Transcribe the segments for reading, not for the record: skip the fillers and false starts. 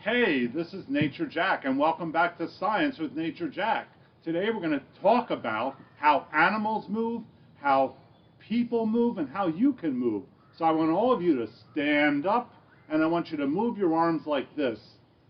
Hey, this is Nature Jack, and welcome back to Science with Nature Jack. Today we're going to talk about how animals move, how people move, and how you can move. So I want all of you to stand up, and I want you to move your arms like this.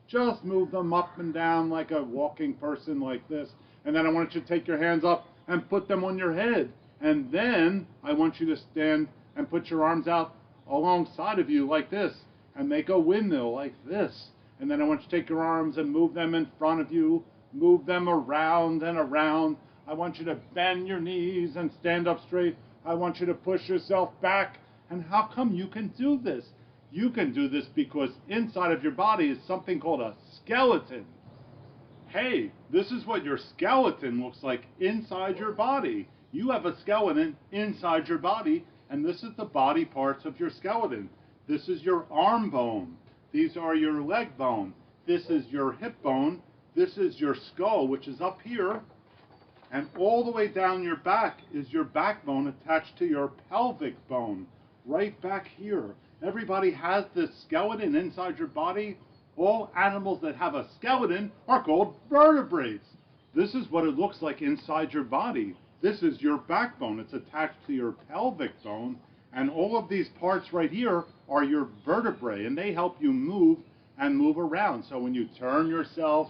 Just move them up and down like a walking person like this. And then I want you to take your hands up and put them on your head. And then I want you to stand and put your arms out alongside of you like this and make a windmill like this. And then I want you to take your arms and move them in front of you, move them around and around. I want you to bend your knees and stand up straight. I want you to push yourself back. And how come you can do this? You can do this because inside of your body is something called a skeleton. Hey, this is what your skeleton looks like inside your body. You have a skeleton inside your body, and this is the body parts of your skeleton. This is your arm bone. These are your leg bone. This is your hip bone. This is your skull, which is up here. And all the way down your back is your backbone attached to your pelvic bone, right back here. Everybody has this skeleton inside your body. All animals that have a skeleton are called vertebrates. This is what it looks like inside your body. This is your backbone. It's attached to your pelvic bone. And all of these parts right here are your vertebrae, and they help you move and move around. So when you turn yourself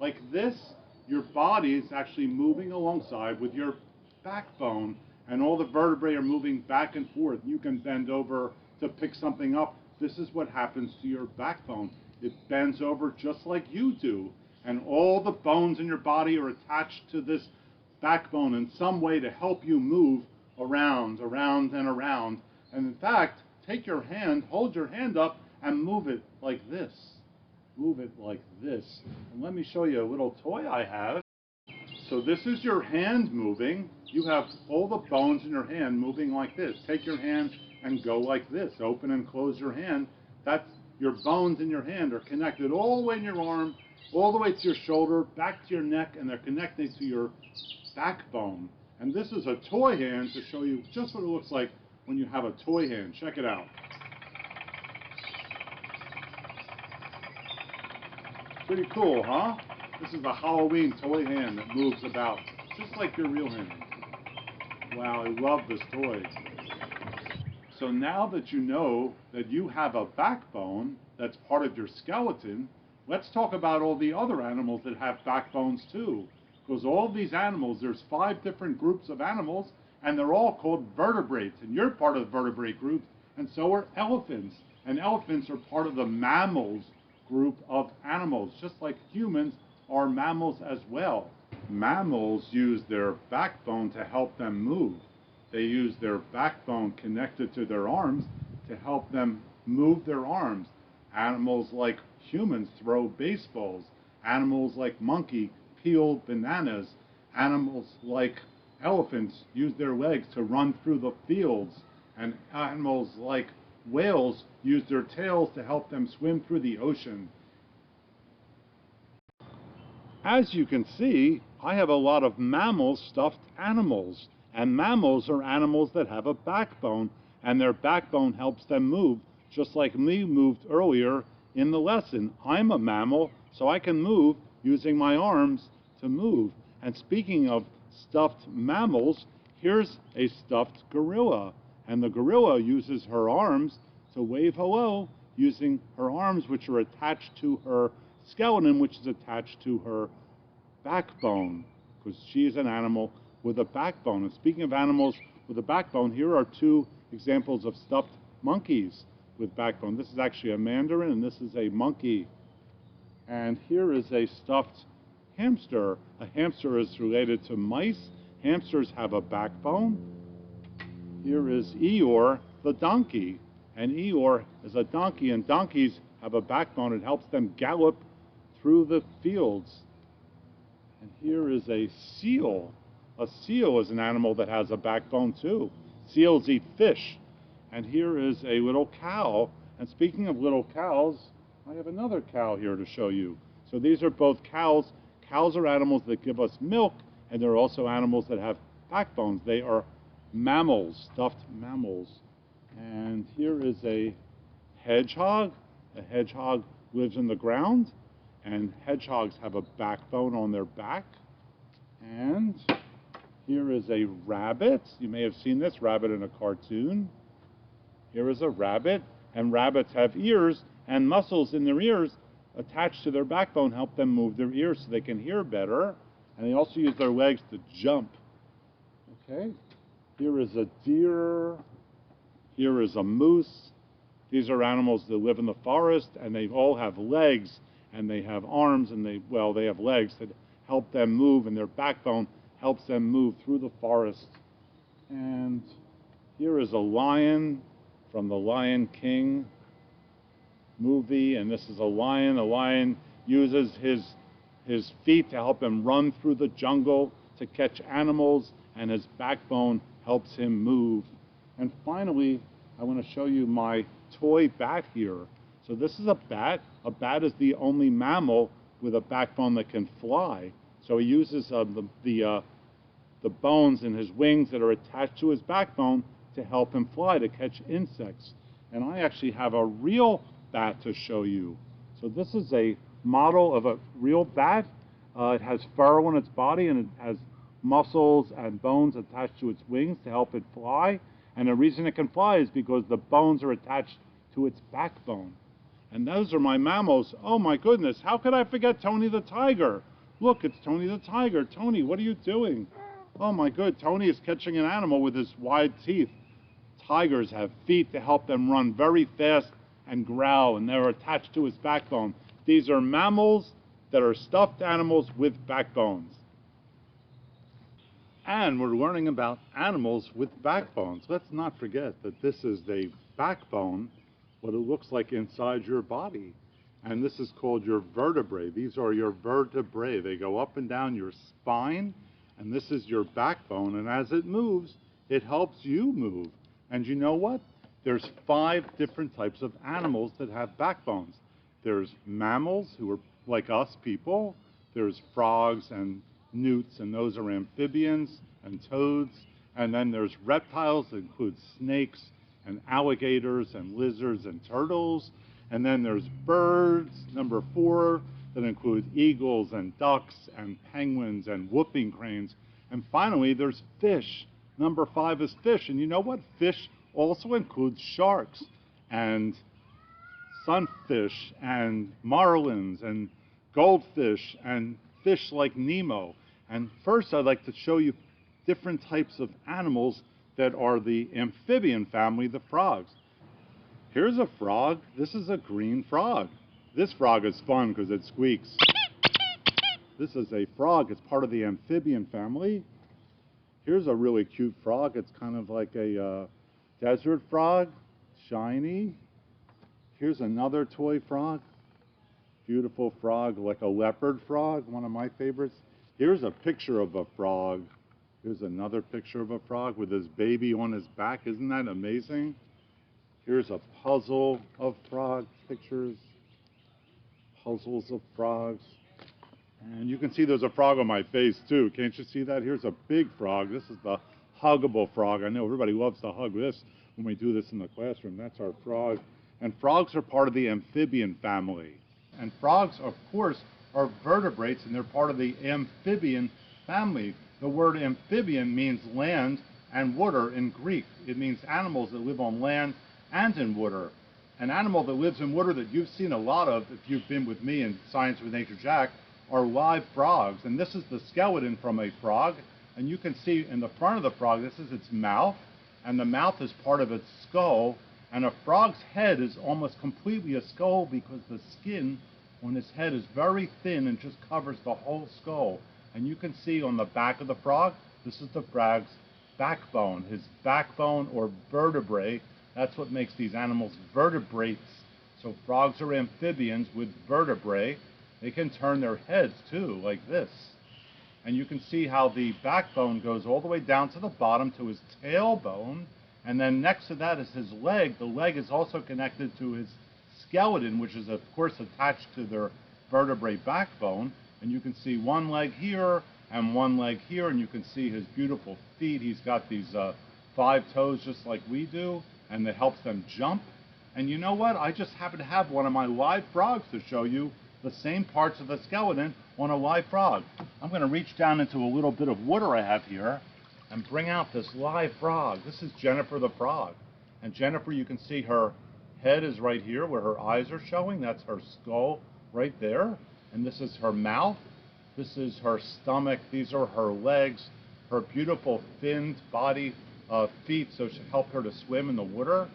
like this, your body is actually moving alongside with your backbone, and all the vertebrae are moving back and forth. You can bend over to pick something up. This is what happens to your backbone. It bends over just like you do, and all the bones in your body are attached to this backbone in some way to help you move around, and around. And in fact, take your hand, hold your hand up, and move it like this. Move it like this. And let me show you a little toy I have. So this is your hand moving. You have all the bones in your hand moving like this. Take your hand and go like this. Open and close your hand. That's your bones in your hand are connected all the way in your arm, all the way to your shoulder, back to your neck, and they're connected to your backbone. And this is a toy hand to show you just what it looks like when you have a toy hand. Check it out. Pretty cool, huh? This is a Halloween toy hand that moves about, just like your real hand. Wow, I love this toy. So now that you know that you have a backbone that's part of your skeleton, let's talk about all the other animals that have backbones too. Because all these animals, there's 5 different groups of animals, and they're all called vertebrates. And you're part of the vertebrate group, and so are elephants. And elephants are part of the mammals group of animals, just like humans are mammals as well. Mammals use their backbone to help them move. They use their backbone connected to their arms to help them move their arms. Animals like humans throw baseballs. Animals like monkey peel bananas. Animals like elephants use their legs to run through the fields. And animals like whales use their tails to help them swim through the ocean. As you can see, I have a lot of mammal stuffed animals. And mammals are animals that have a backbone, and their backbone helps them move, just like me moved earlier in the lesson. I'm a mammal, so I can move using my arms to move. And speaking of stuffed mammals, here's a stuffed gorilla. And the gorilla uses her arms to wave hello, using her arms, which are attached to her skeleton, which is attached to her backbone, because she is an animal with a backbone. And speaking of animals with a backbone, here are 2 examples of stuffed monkeys with backbone. This is actually a mandarin, and this is a monkey. And here is a stuffed hamster. A hamster is related to mice. Hamsters have a backbone. Here is Eeyore, the donkey. And Eeyore is a donkey, and donkeys have a backbone. It helps them gallop through the fields. And here is a seal. A seal is an animal that has a backbone too. Seals eat fish. And here is a little cow. And speaking of little cows, I have another cow here to show you. So these are both cows. Cows are animals that give us milk, and they're also animals that have backbones. They are mammals, stuffed mammals. And here is a hedgehog. A hedgehog lives in the ground, and hedgehogs have a backbone on their back. And here is a rabbit. You may have seen this rabbit in a cartoon. Here is a rabbit, and rabbits have ears, and muscles in their ears attached to their backbone help them move their ears so they can hear better. And they also use their legs to jump. Okay, here is a deer. Here is a moose. These are animals that live in the forest, and they all have legs, and they have arms, and they have legs that help them move, and their backbone helps them move through the forest. And here is a lion from the Lion King movie, and this is a lion. A lion uses his feet to help him run through the jungle to catch animals, and his backbone helps him move. And finally, I want to show you my toy bat here. So this is a bat. A bat is the only mammal with a backbone that can fly. So he uses the bones in his wings that are attached to his backbone to help him fly, to catch insects. And I actually have a real bat to show you. So this is a model of a real bat. It has fur on its body, and it has muscles and bones attached to its wings to help it fly. And the reason it can fly is because the bones are attached to its backbone. And those are my mammals. Oh my goodness, how could I forget Tony the tiger? Look, it's Tony the tiger. Tony, what are you doing? Oh my good, Tony is catching an animal with his wide teeth. Tigers have feet to help them run very fast and growl, and they're attached to his backbone. These are mammals that are stuffed animals with backbones. And we're learning about animals with backbones. Let's not forget that this is the backbone, what it looks like inside your body. And this is called your vertebrae. These are your vertebrae. They go up and down your spine, and this is your backbone. And as it moves, it helps you move. And you know what? There's 5 different types of animals that have backbones. There's mammals, who are like us people. There's frogs and newts, and those are amphibians and toads. And then there's reptiles that include snakes and alligators and lizards and turtles. And then there's birds, number 4, that include eagles and ducks and penguins and whooping cranes. And finally, there's fish. Number 5 is fish. And you know what? Fish also includes sharks and sunfish and marlins and goldfish and fish like Nemo. And first, I'd like to show you different types of animals that are the amphibian family, the frogs. Here's a frog. This is a green frog. This frog is fun because it squeaks. This is a frog. It's part of the amphibian family. Here's a really cute frog. It's kind of like a desert frog, shiny. Here's another toy frog. Beautiful frog, like a leopard frog, one of my favorites. Here's a picture of a frog. Here's another picture of a frog with his baby on his back. Isn't that amazing? Here's a puzzle of frog pictures. Puzzles of frogs. And you can see there's a frog on my face too. Can't you see that? Here's a big frog. This is the huggable frog. I know everybody loves to hug this when we do this in the classroom. That's our frog. And frogs are part of the amphibian family. And frogs, of course, are vertebrates, and they're part of the amphibian family. The word amphibian means land and water in Greek. It means animals that live on land and in water. An animal that lives in water that you've seen a lot of, if you've been with me in Science with Nature Jack, are live frogs. And this is the skeleton from a frog. And you can see in the front of the frog, this is its mouth, and the mouth is part of its skull. And a frog's head is almost completely a skull because the skin on his head is very thin and just covers the whole skull. And you can see on the back of the frog, this is the frog's backbone. His backbone, or vertebrae, that's what makes these animals vertebrates. So frogs are amphibians with vertebrae. They can turn their heads too, like this. And you can see how the backbone goes all the way down to the bottom to his tailbone. And then next to that is his leg. The leg is also connected to his skeleton, which is, of course, attached to their vertebrae backbone. And you can see one leg here and one leg here, and you can see his beautiful feet. He's got these 5 toes just like we do, and that helps them jump. And you know what? I just happen to have one of my live frogs to show you the same parts of the skeleton on a live frog. I'm going to reach down into a little bit of water I have here and bring out this live frog. This is Jennifer the frog. And Jennifer, you can see her head is right here where her eyes are showing. That's her skull right there. And this is her mouth. This is her stomach. These are her legs, her beautiful finned body, feet, so it should help her to swim in the water.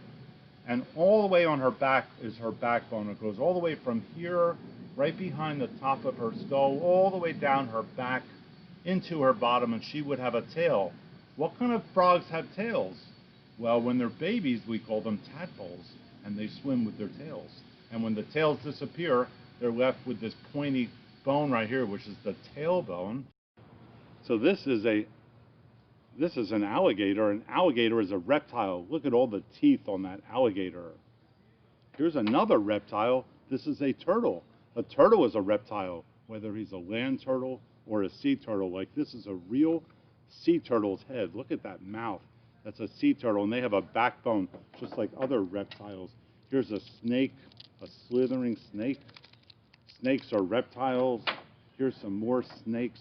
And all the way on her back is her backbone. It goes all the way from here, right behind the top of her skull, all the way down her back into her bottom, and she would have a tail. What kind of frogs have tails? Well, when they're babies, we call them tadpoles, and they swim with their tails. And when the tails disappear, they're left with this pointy bone right here, which is the tailbone. So this is an alligator. An alligator is a reptile. Look at all the teeth on that alligator. Here's another reptile. This is a turtle. A turtle is a reptile, whether he's a land turtle or a sea turtle. Like this is a real sea turtle's head. Look at that mouth. That's a sea turtle, and they have a backbone just like other reptiles. Here's a snake, a slithering snake. Snakes are reptiles. Here's some more snakes.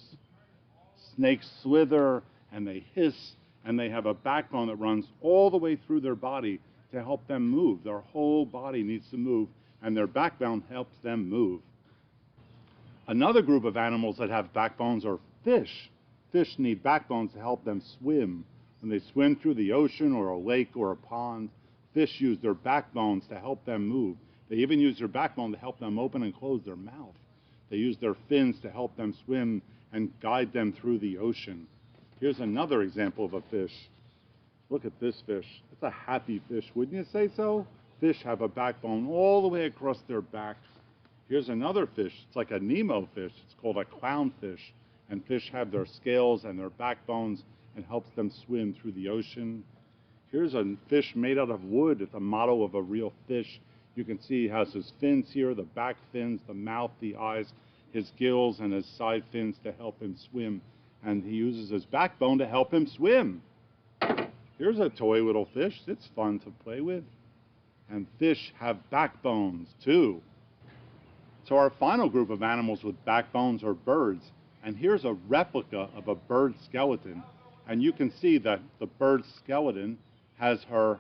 Snakes slither and they hiss, and they have a backbone that runs all the way through their body to help them move. Their whole body needs to move, and their backbone helps them move. Another group of animals that have backbones are fish. Fish need backbones to help them swim. When they swim through the ocean or a lake or a pond, fish use their backbones to help them move. They even use their backbone to help them open and close their mouth. They use their fins to help them swim and guide them through the ocean. Here's another example of a fish. Look at this fish. It's a happy fish, wouldn't you say so? Fish have a backbone all the way across their back. Here's another fish. It's like a Nemo fish. It's called a clownfish. And fish have their scales and their backbones and helps them swim through the ocean. Here's a fish made out of wood. It's a model of a real fish. You can see he has his fins here, the back fins, the mouth, the eyes, his gills, and his side fins to help him swim. And he uses his backbone to help him swim. Here's a toy little fish. It's fun to play with. And fish have backbones too. So our final group of animals with backbones are birds. And here's a replica of a bird skeleton. And you can see that the bird skeleton has her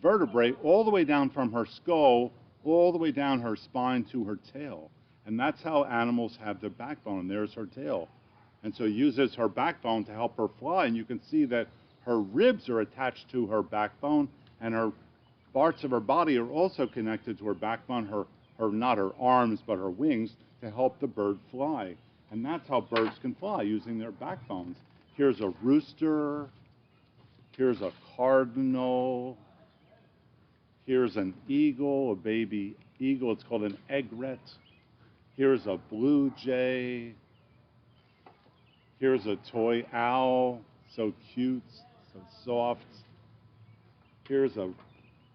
vertebrae all the way down from her skull, all the way down her spine to her tail. And that's how animals have their backbone. And there's her tail. And so uses her backbone to help her fly. And you can see that her ribs are attached to her backbone, and her parts of her body are also connected to her backbone, not her arms, but her wings, to help the bird fly. And that's how birds can fly, using their backbones. Here's a rooster. Here's a cardinal. Here's an eagle, a baby eagle. It's called an egret. Here's a blue jay. Here's a toy owl, so cute, so soft. Here's a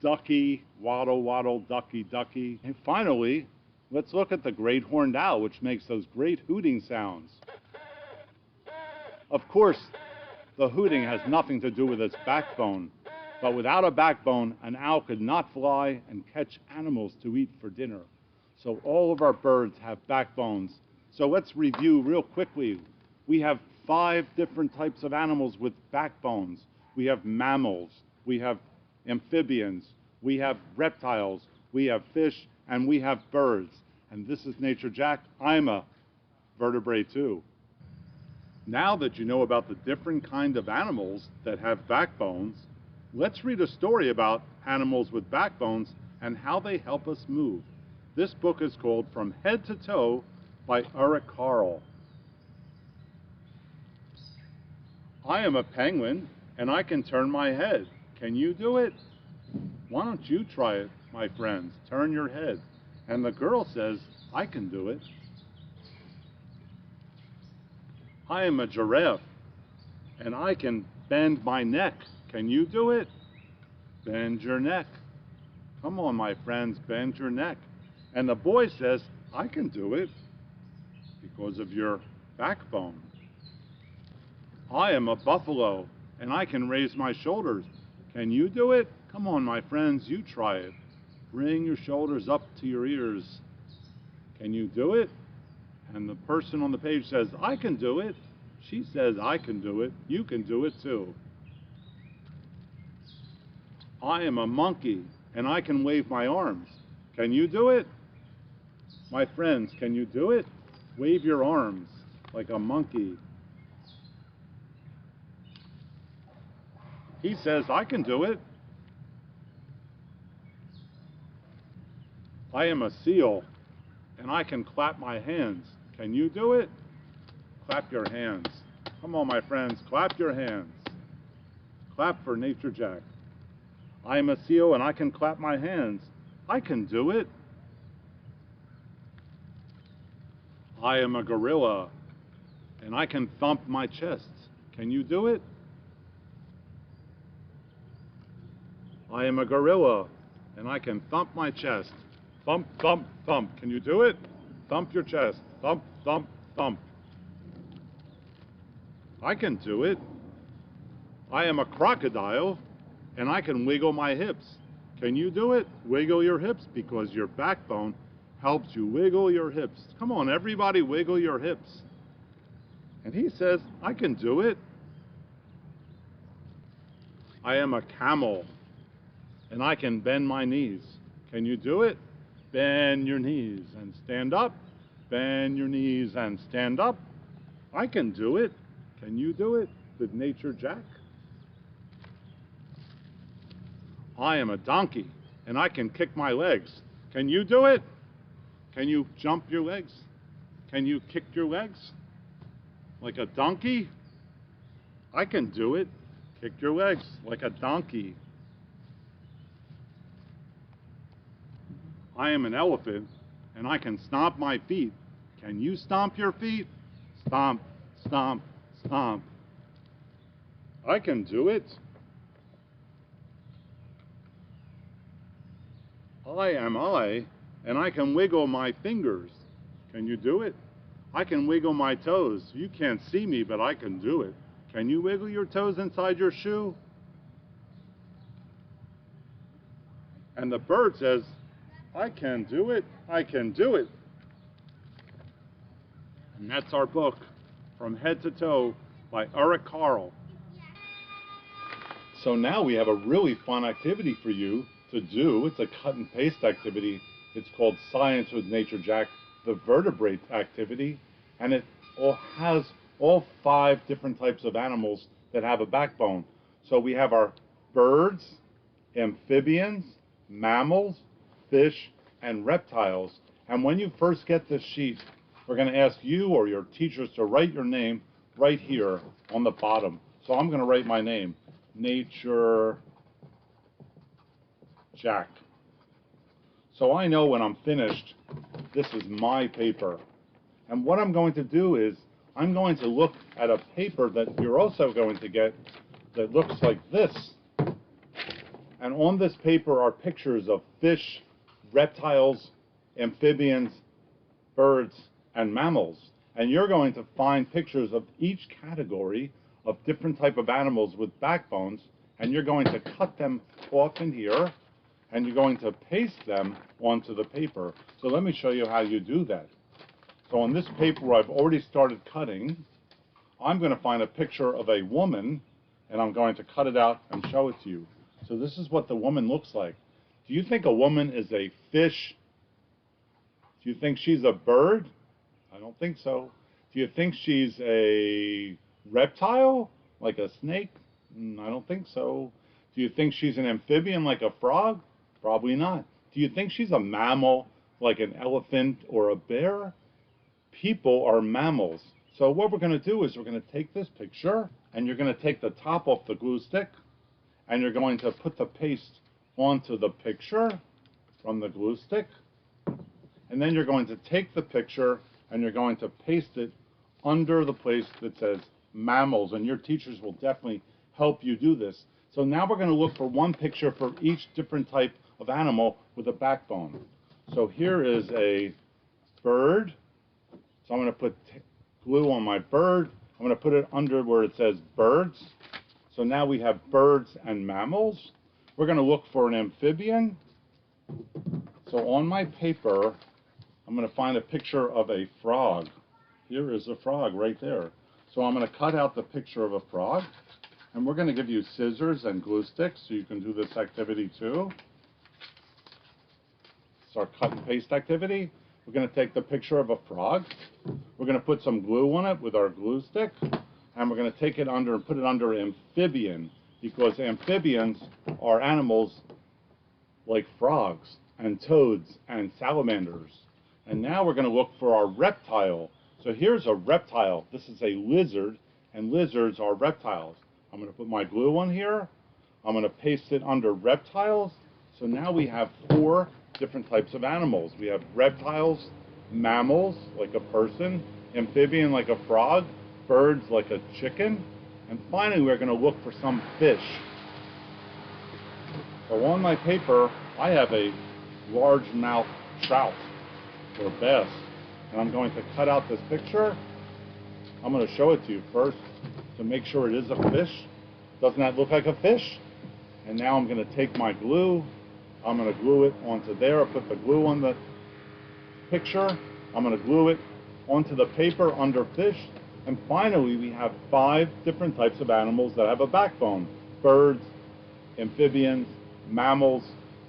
ducky, waddle, waddle, ducky, ducky. And finally, let's look at the great horned owl, which makes those great hooting sounds. Of course, the hooting has nothing to do with its backbone, but without a backbone, an owl could not fly and catch animals to eat for dinner. So all of our birds have backbones. So let's review real quickly. We have 5 different types of animals with backbones. We have mammals, we have amphibians, we have reptiles, we have fish, and we have birds. And this is Nature Jack. I'm a vertebrate too. Now that you know about the different kind of animals that have backbones, let's read a story about animals with backbones and how they help us move. This book is called From Head to Toe by Eric Carle. I am a penguin, and I can turn my head. Can you do it? Why don't you try it, my friends? Turn your head. And the girl says, I can do it. I am a giraffe, and I can bend my neck. Can you do it? Bend your neck. Come on, my friends, bend your neck. And the boy says, I can do it because of your backbone. I am a buffalo, and I can raise my shoulders. Can you do it? Come on, my friends, you try it. Bring your shoulders up to your ears. Can you do it? And the person on the page says, I can do it. She says, I can do it. You can do it too. I am a monkey and I can wave my arms. Can you do it? My friends, can you do it? Wave your arms like a monkey. He says, I can do it. I am a seal and I can clap my hands. Can you do it? Clap your hands. Come on, my friends, clap your hands. Clap for Nature Jack. I am a seal and I can clap my hands. I can do it. I am a gorilla and I can thump my chest. Can you do it? I am a gorilla and I can thump my chest. Thump, thump, thump. Can you do it? Thump your chest. Thump, thump, thump. I can do it. I am a crocodile and I can wiggle my hips. Can you do it? Wiggle your hips because your backbone helps you wiggle your hips. Come on, everybody, wiggle your hips. And he says, I can do it. I am a camel and I can bend my knees. Can you do it? Bend your knees and stand up. Bend your knees and stand up. I can do it. Can you do it with Nature Jack? I am a donkey and I can kick my legs. Can you do it? Can you jump your legs? Can you kick your legs? Like a donkey? I can do it. Kick your legs like a donkey. I am an elephant and I can stomp my feet. Can you stomp your feet? Stomp, stomp, stomp. I can do it. I am I, and I can wiggle my fingers. Can you do it? I can wiggle my toes. You can't see me, but I can do it. Can you wiggle your toes inside your shoe? And the bird says, I can do it. I can do it. And that's our book, From Head to Toe, by Eric Carle. So now we have a really fun activity for you to do. It's a cut and paste activity. It's called Science with Nature Jack, the Vertebrates activity. And it has all 5 different types of animals that have a backbone. So we have our birds, amphibians, mammals, fish, and reptiles. And when you first get this sheet, we're going to ask you or your teachers to write your name right here on the bottom. So I'm going to write my name, Nature Jack. So I know when I'm finished, this is my paper. And what I'm going to do is, I'm going to look at a paper that you're also going to get that looks like this. And on this paper are pictures of fish, reptiles, amphibians, birds, and mammals. And you're going to find pictures of each category of different type of animals with backbones, and you're going to cut them off in here, and you're going to paste them onto the paper. So let me show you how you do that. So on this paper where I've already started cutting, I'm going to find a picture of a woman, and I'm going to cut it out and show it to you. So this is what the woman looks like. Do you think a woman is a fish? Do you think she's a bird? I don't think so. Do you think she's a reptile, like a snake? I don't think so. Do you think she's an amphibian, like a frog? Probably not. Do you think she's a mammal, like an elephant or a bear? People are mammals. So what we're going to do is we're going to take this picture, and you're going to take the top off the glue stick, and you're going to put the paste onto the picture from the glue stick. And then you're going to take the picture and you're going to paste it under the place that says mammals, and your teachers will definitely help you do this. So now we're going to look for one picture for each different type of animal with a backbone. So here is a bird. So I'm going to put glue on my bird. I'm going to put it under where it says birds. So now we have birds and mammals. We're going to look for an amphibian. So on my paper, I'm going to find a picture of a frog. Here is a frog right there. So I'm going to cut out the picture of a frog, and we're going to give you scissors and glue sticks so you can do this activity too. It's our cut and paste activity. We're going to take the picture of a frog. We're going to put some glue on it with our glue stick, and we're going to take it under and put it under amphibian, because amphibians are animals like frogs and toads and salamanders. And now we're going to look for our reptile. So here's a reptile. This is a lizard, and lizards are reptiles. I'm going to put my glue on here. I'm going to paste it under reptiles. So now we have 4 different types of animals. We have reptiles, mammals, like a person, amphibian, like a frog, birds, like a chicken, and finally we're going to look for some fish. So on my paper, I have a largemouth trout, or bass, and I'm going to cut out this picture. I'm going to show it to you first to make sure it is a fish. Doesn't that look like a fish? And now I'm going to take my glue. I'm going to glue it onto there. I'll put the glue on the picture. I'm going to glue it onto the paper under fish. And finally, we have 5 different types of animals that have a backbone: birds, amphibians, mammals,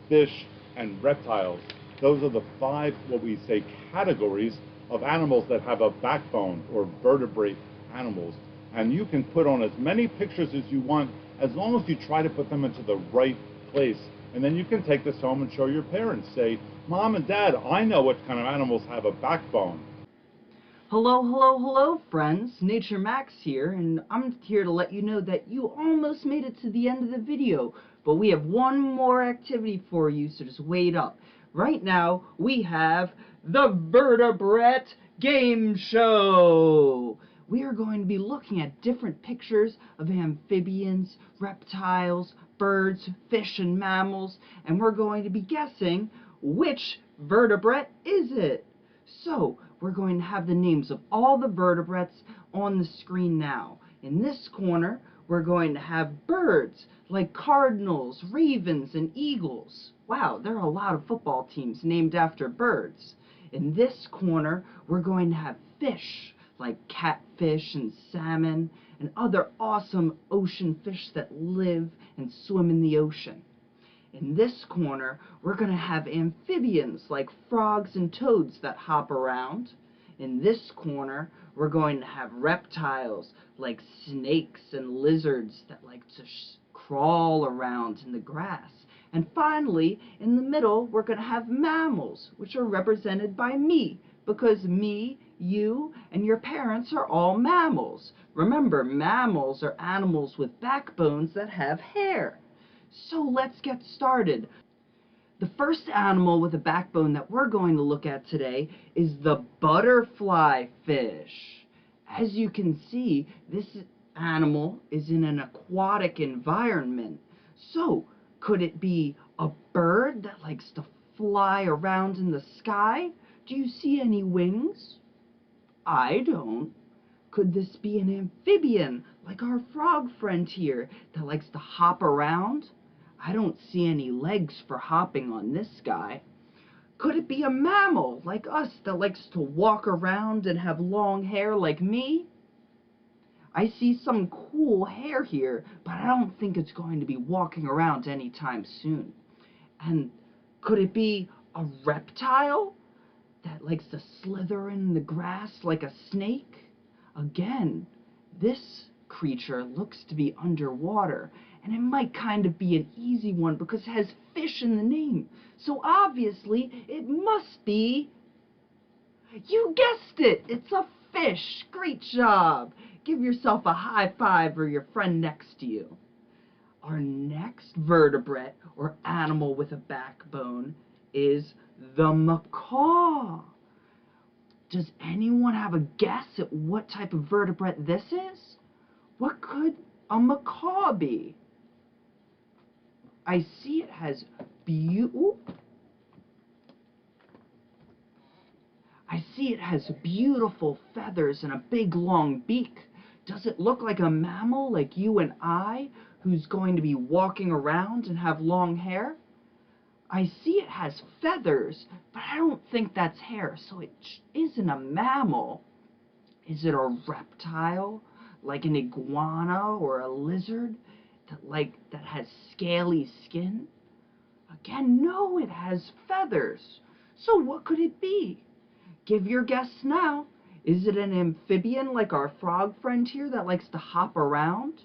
fish, and reptiles. Those are the 5, what we say, categories of animals that have a backbone, or vertebrate animals. And you can put on as many pictures as you want, as long as you try to put them into the right place. And then you can take this home and show your parents. Say, Mom and Dad, I know what kind of animals have a backbone. Hello, hello, hello, friends. Nature Max here, and I'm here to let you know that you almost made it to the end of the video, but we have one more activity for you, so just wait up. Right now, we have the Vertebrate Game Show. We are going to be looking at different pictures of amphibians, reptiles, birds, fish, and mammals, and we're going to be guessing which vertebrate is it. So, we're going to have the names of all the vertebrates on the screen now. In this corner, we're going to have birds like cardinals, ravens, and eagles. Wow, there are a lot of football teams named after birds. In this corner, we're going to have fish like catfish and salmon and other awesome ocean fish that live and swim in the ocean. In this corner, we're going to have amphibians like frogs and toads that hop around. In this corner, we're going to have reptiles like snakes and lizards that like to crawl around in the grass. And finally, in the middle, we're going to have mammals, which are represented by me, because me, you, and your parents are all mammals. Remember, mammals are animals with backbones that have hair. So let's get started. The first animal with a backbone that we're going to look at today is the butterfly fish. As you can see, this animal is in an aquatic environment. So, could it be a bird that likes to fly around in the sky? Do you see any wings? I don't. Could this be an amphibian, like our frog friend here, that likes to hop around? I don't see any legs for hopping on this guy. Could it be a mammal, like us, that likes to walk around and have long hair like me? I see some cool hair here, but I don't think it's going to be walking around anytime soon. And could it be a reptile that likes to slither in the grass like a snake? Again, this creature looks to be underwater, and it might kind of be an easy one because it has fish in the name. So obviously, it must be... You guessed it! It's a fish! Great job! Give yourself a high five or your friend next to you. Our next vertebrate, or animal with a backbone, is the macaw. Does anyone have a guess at what type of vertebrate this is? What could a macaw be? I see it has beautiful feathers and a big long beak. Does it look like a mammal like you and I, who's going to be walking around and have long hair? I see it has feathers, but I don't think that's hair, so it isn't a mammal. Is it a reptile, like an iguana or a lizard, that has scaly skin? Again, no, it has feathers. So what could it be? Give your guess now. Is it an amphibian like our frog friend here that likes to hop around?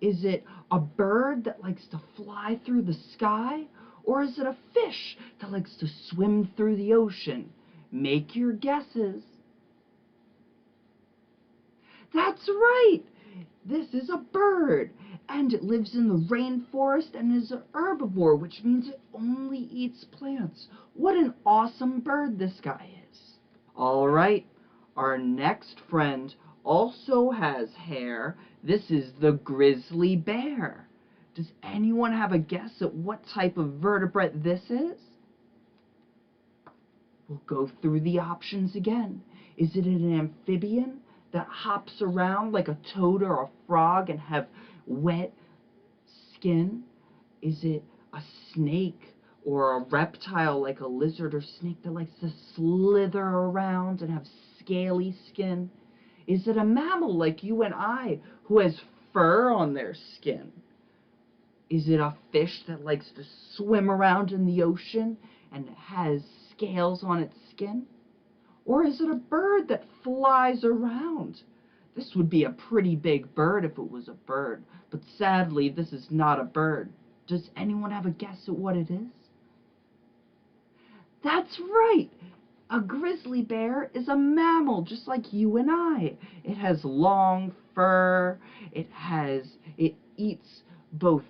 Is it a bird that likes to fly through the sky? Or is it a fish that likes to swim through the ocean? Make your guesses. That's right! This is a bird, and it lives in the rainforest and is an herbivore, which means it only eats plants. What an awesome bird this guy is. All right, our next friend also has hair. This is the grizzly bear. Does anyone have a guess at what type of vertebrate this is? We'll go through the options again. Is it an amphibian that hops around like a toad or a frog and have wet skin? Is it a snake or a reptile like a lizard or snake that likes to slither around and have scaly skin? Is it a mammal like you and I who has fur on their skin? Is it a fish that likes to swim around in the ocean and has scales on its skin? Or is it a bird that flies around? This would be a pretty big bird if it was a bird, but sadly this is not a bird. Does anyone have a guess at what it is? That's right! A grizzly bear is a mammal just like you and I. It has long fur, it eats both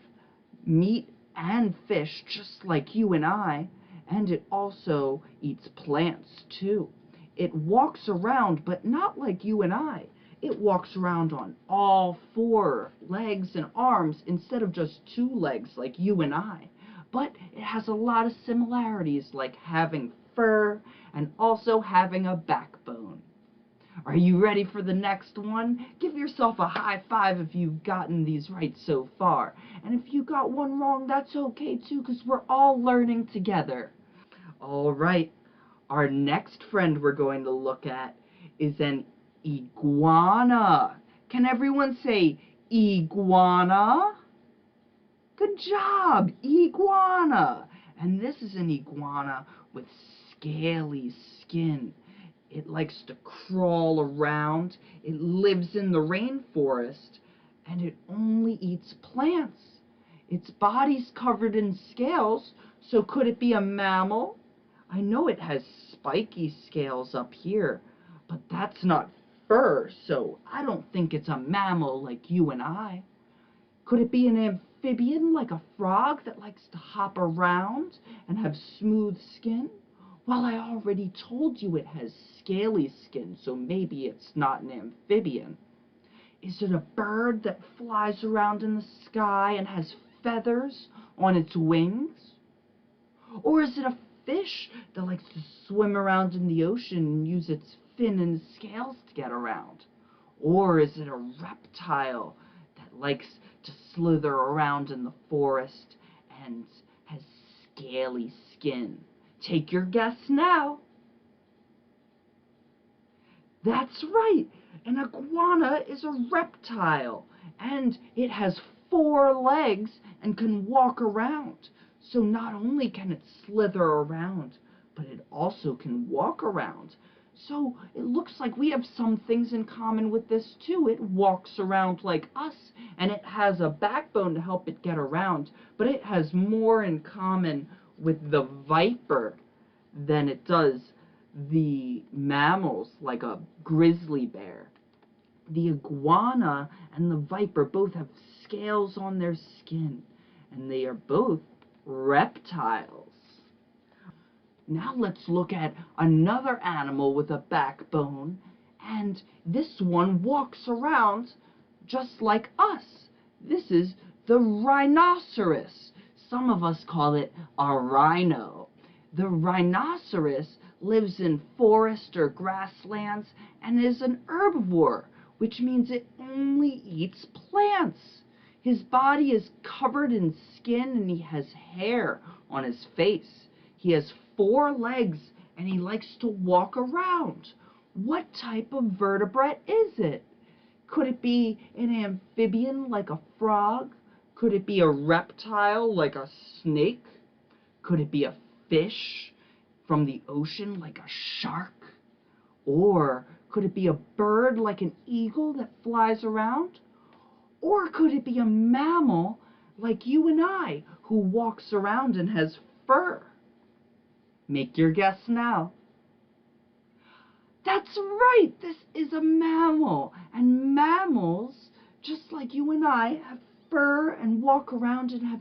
meat and fish just like you and I, and it also eats plants too. It walks around, but not like you and I. It walks around on all four legs and arms instead of just two legs like you and I. But it has a lot of similarities, like having fur and also having a backbone. Are you ready for the next one? Give yourself a high five if you've gotten these right so far. And if you got one wrong, that's okay too, because we're all learning together. All right. Our next friend we're going to look at is an iguana. Can everyone say iguana? Good job, iguana. And this is an iguana with scaly skin. It likes to crawl around. It lives in the rainforest, and it only eats plants. Its body's covered in scales, so could it be a mammal? I know it has spiky scales up here, but that's not fur, so I don't think it's a mammal like you and I. Could it be an amphibian like a frog that likes to hop around and have smooth skin? Well, I already told you it has scaly skin, so maybe it's not an amphibian. Is it a bird that flies around in the sky and has feathers on its wings? Or is it a fish that likes to swim around in the ocean and use its fin and scales to get around? Or is it a reptile that likes to slither around in the forest and has scaly skin? Take your guess now. That's right. An iguana is a reptile, and it has 4 legs and can walk around. So not only can it slither around, but it also can walk around. So it looks like we have some things in common with this too. It walks around like us, and it has a backbone to help it get around, but it has more in common with the viper than it does the mammals like a grizzly bear. The iguana and the viper both have scales on their skin, and they are both reptiles. Now let's look at another animal with a backbone, and this one walks around just like us. This is the rhinoceros. Some of us call it a rhino. The rhinoceros lives in forest or grasslands and is an herbivore, which means it only eats plants. His body is covered in skin and he has hair on his face. He has 4 legs and he likes to walk around. What type of vertebrate is it? Could it be an amphibian like a frog? Could it be a reptile like a snake? Could it be a fish from the ocean like a shark? Or could it be a bird like an eagle that flies around? Or could it be a mammal like you and I who walks around and has fur? Make your guess now. That's right, this is a mammal. And mammals, just like you and I, have fur and walk around and have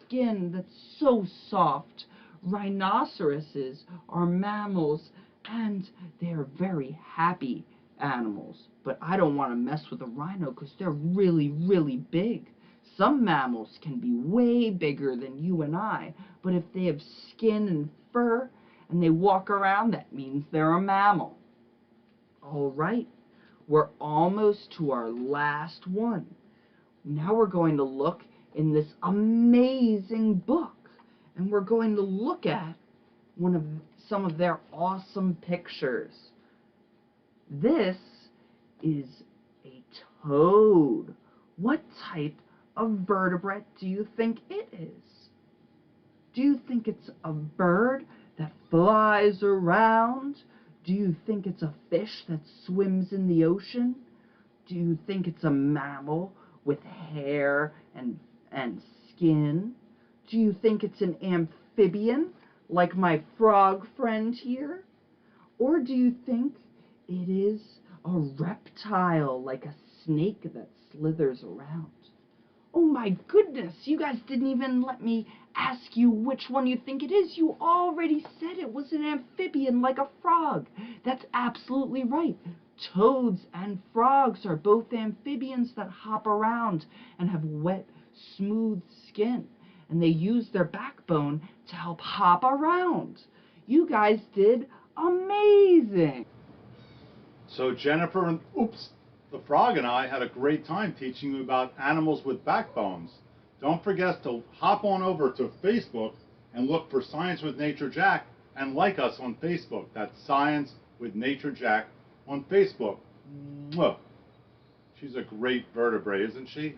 skin that's so soft. Rhinoceroses are mammals and they're very happy animals. But I don't want to mess with a rhino because they're really, really big. Some mammals can be way bigger than you and I, but if they have skin and fur and they walk around, that means they're a mammal. All right, we're almost to our last one. Now we're going to look in this amazing book, and we're going to look at some of their awesome pictures. This is a toad. What type of vertebrate do you think it is? Do you think it's a bird that flies around? Do you think it's a fish that swims in the ocean? Do you think it's a mammal with hair and skin? Do you think it's an amphibian like my frog friend here? Or do you think it is a reptile like a snake that slithers around? Oh my goodness, you guys didn't even let me ask you which one you think it is. You already said it was an amphibian like a frog. That's absolutely right. Toads and frogs are both amphibians that hop around and have wet, smooth skin. And they use their backbone to help hop around. You guys did amazing. So Jennifer and the frog and I had a great time teaching you about animals with backbones. Don't forget to hop on over to Facebook and look for Science with Nature Jack and like us on Facebook. That's Science with Nature Jack on Facebook. Mwah. She's a great vertebrate, isn't she?